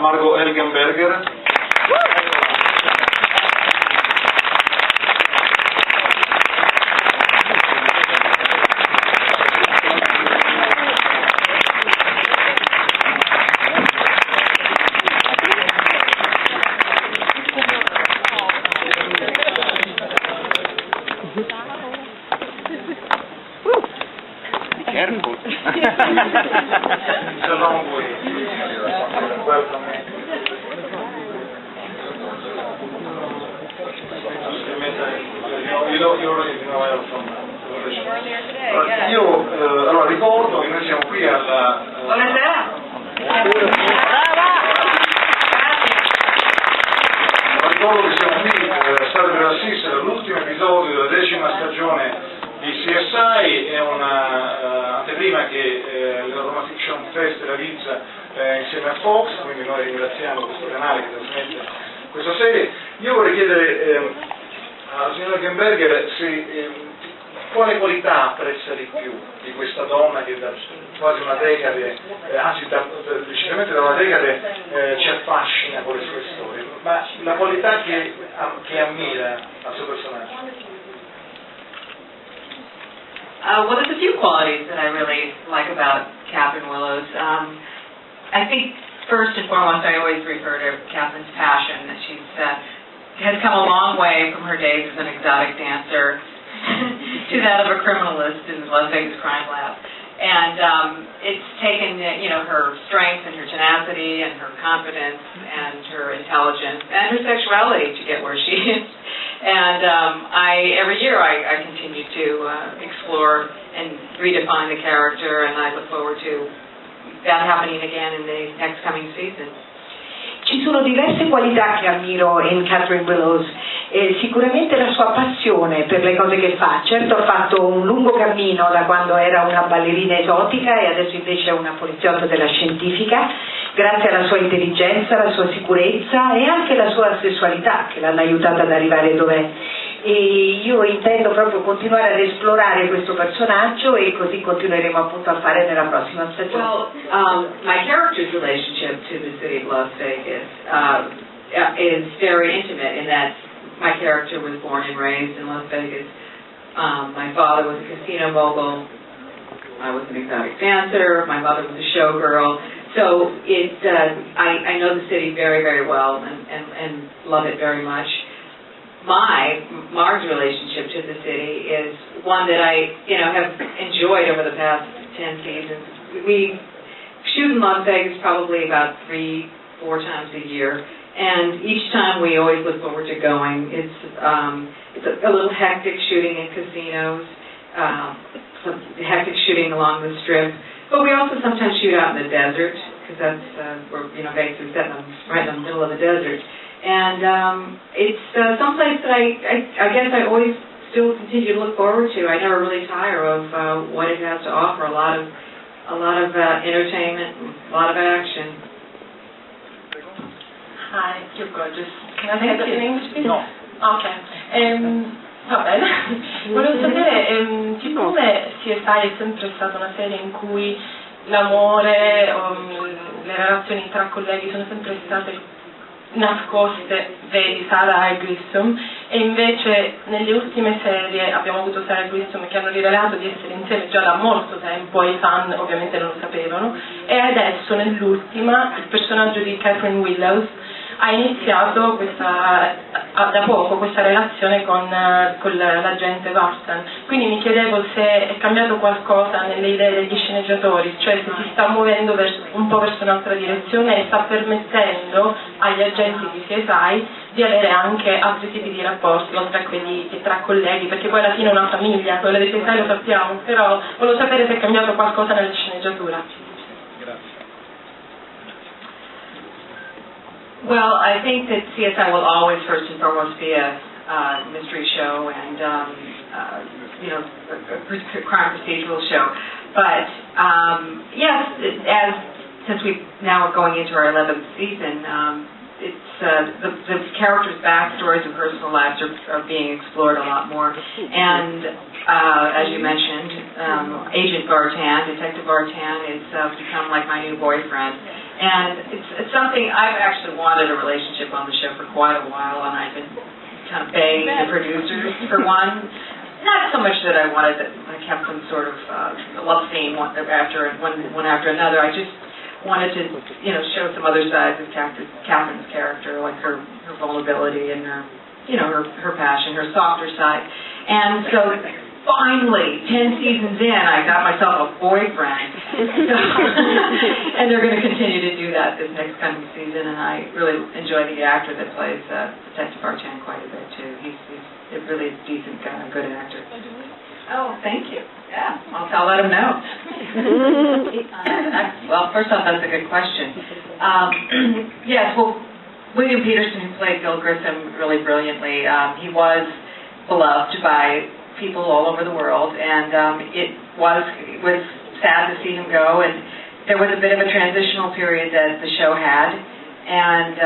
Marg Helgenberger. Careful. It's a long way. Welcome. Io allora ricordo che noi siamo qui alla ricordo che siamo qui state per assistere all'ultimo episodio della 10ª stagione di CSI. È una anteprima che la Roma Fiction Fest realizza insieme a Fox, quindi noi ringraziamo questo canale che trasmette questa serie. Io vorrei chiedere alla signora Helgenberger quale qualità apprezza di più di questa donna che da quasi una decade, anzi precisamente da una decade, ci affascina con le sue storie, ma la qualità che ammira al suo personaggio. Well, there's a few qualities that I really like about Catherine Willows. I think first and foremost, I always refer to Catherine's passion, that she's has come a long way from her days as an exotic dancer to that of a criminalist in the Las Vegas crime lab. And it's taken, her strength and her tenacity and her confidence and her intelligence and her sexuality to get where she is. And every year I continue to explore and redefine the character, and I look forward to that happening again in the next coming season. Ci sono diverse qualità che ammiro in Catherine Willows. Sicuramente la sua passione per le cose che fa. Certo, ha fatto un lungo cammino da quando era una ballerina esotica e adesso invece è una poliziotto della scientifica, grazie alla sua intelligenza, alla sua sicurezza e anche alla sua sessualità che l'hanno aiutata ad arrivare dov'è. E io intendo proprio continuare ad esplorare questo personaggio e così continueremo appunto a fare nella prossima stagione. Well, my character's relationship to the city of Las Vegas is very intimate in that my character was born and raised in Las Vegas. My father was a casino mogul. I was an exotic dancer. My mother was a showgirl. So I know the city very, very well and love it very much. Marg's relationship to the city is one that I, have enjoyed over the past 10 seasons. We shoot in Las Vegas probably about 3-4 times a year, and each time we always look forward to going. It's a little hectic shooting in casinos, some hectic shooting along the Strip, but we also sometimes shoot out in the desert, because that's where, Vegas is set right in the middle of the desert. And it's someplace that I guess I always still continue to look forward to. I never really tire of what it has to offer. A lot of entertainment, a lot of action. Hi, you're gorgeous. Can I say that in English, please? No. Okay. Va bene. Volevo sapere, siccome CSI è sempre stata una serie in cui l'amore o le relazioni tra colleghi sono sempre state nascoste, vedi Sarah e Grissom, e invece nelle ultime serie abbiamo avuto Sarah e Grissom che hanno rivelato di essere insieme già da molto tempo e i fan ovviamente non lo sapevano, e adesso nell'ultima il personaggio di Catherine Willows ha iniziato da poco questa relazione con l'agente Varstan. Quindi mi chiedevo se è cambiato qualcosa nelle idee degli sceneggiatori, cioè se si sta muovendo un po' verso un'altra direzione e sta permettendo agli agenti di CSI di avere anche altri tipi di rapporti, oltre a quelli tra colleghi, perché poi alla fine è una famiglia, quella di CSI lo sappiamo, però volevo sapere se è cambiato qualcosa nella sceneggiatura. Well, I think that CSI will always, first and foremost, be a mystery show and, a crime procedural show. But yes, since we now are going into our 11th season, the characters' backstories and personal lives are being explored a lot more. And as you mentioned, Agent Vartan, Detective Vartan, is become like my new boyfriend. And it's something I've actually wanted a relationship on the show for quite a while, and I've been kind of begging the producers for one. Not so much that I wanted that I kept some sort of love scene one after another. I just wanted to, show some other sides of Catherine's character, like her vulnerability and her passion, her softer side. And so finally, 10 seasons in, I got myself a boyfriend. And they're going to continue to do that this next coming season, and I really enjoy the actor that plays Detective Vartan quite a bit, too. He's a really decent guy, good actor. Oh, thank you. Yeah, I'll let him know. Well, first off, that's a good question. Yes, well, William Peterson, who played Bill Grissom really brilliantly, he was beloved by people all over the world, and it was sad to see him go, and there was a bit of a transitional period that the show had, and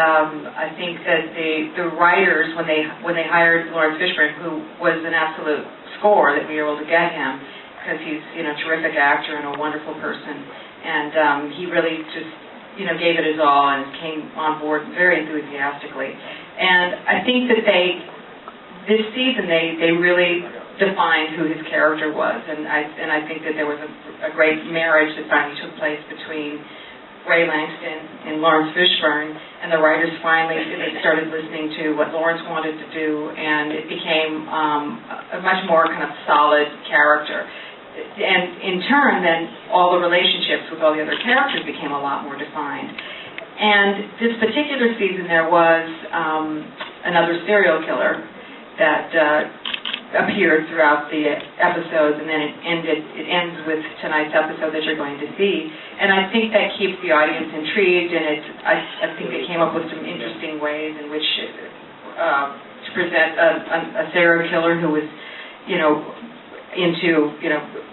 I think that the writers, when they hired Lawrence Fishburne, who was an absolute score that we were able to get him, because he's a terrific actor and a wonderful person, and he really just gave it his all and came on board very enthusiastically. And I think that this season they really defined who his character was, and I think that there was a great marriage that finally took place between Ray Langston and Lawrence Fishburne, and the writers finally started listening to what Lawrence wanted to do, and it became a much more kind of solid character. And in turn, then, all the relationships with all the other characters became a lot more defined. And this particular season, there was another serial killer that appeared throughout the episodes, and then it ends with tonight's episode that you're going to see. And I think that keeps the audience intrigued, and I think they came up with some interesting ways in which to present a serial killer who was, into,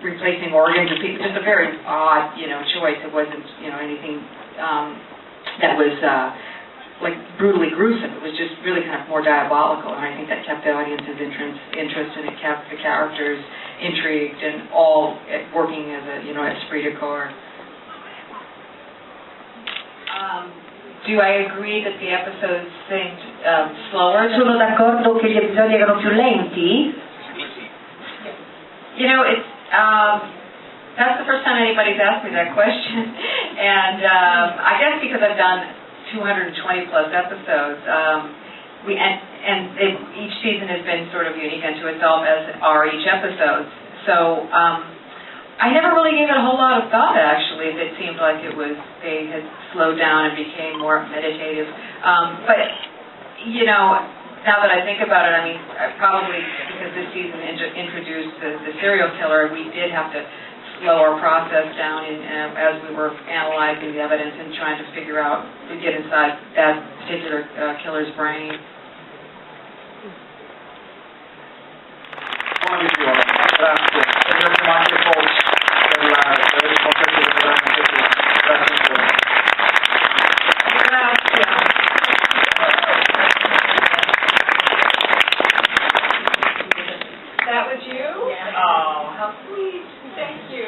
replacing organs of people. Just a very odd, choice. It wasn't, anything that was like brutally gruesome. It was just really kind of more diabolical, and I think that kept the audience's interest, and it kept the characters intrigued and all working as a, esprit de corps. Do I agree that the episodes seemed slower? Sono d'accordo che gli episodi erano più lenti? It's that's the first time anybody's asked me that question, and I guess because I've done 220 plus episodes, each season has been sort of unique unto itself, as are each episode. So I never really gave it a whole lot of thought. Actually, it seemed like they had slowed down and became more meditative. But now that I think about it, I mean, probably because this season introduced the serial killer, we did have to slow our process down as we were analyzing the evidence and trying to figure out, to get inside that particular killer's brain. Buona visione, grazie. Ringraziamo anche Fox per la responsabilità veramente grazie ancora. That was you? Yeah. Oh, how sweet. Thank you.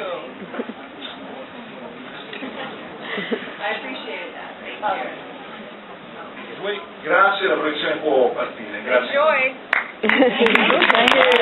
I appreciate that. Thank you. Grazie, la proiezione può partire. Grazie. Enjoy. Thank you.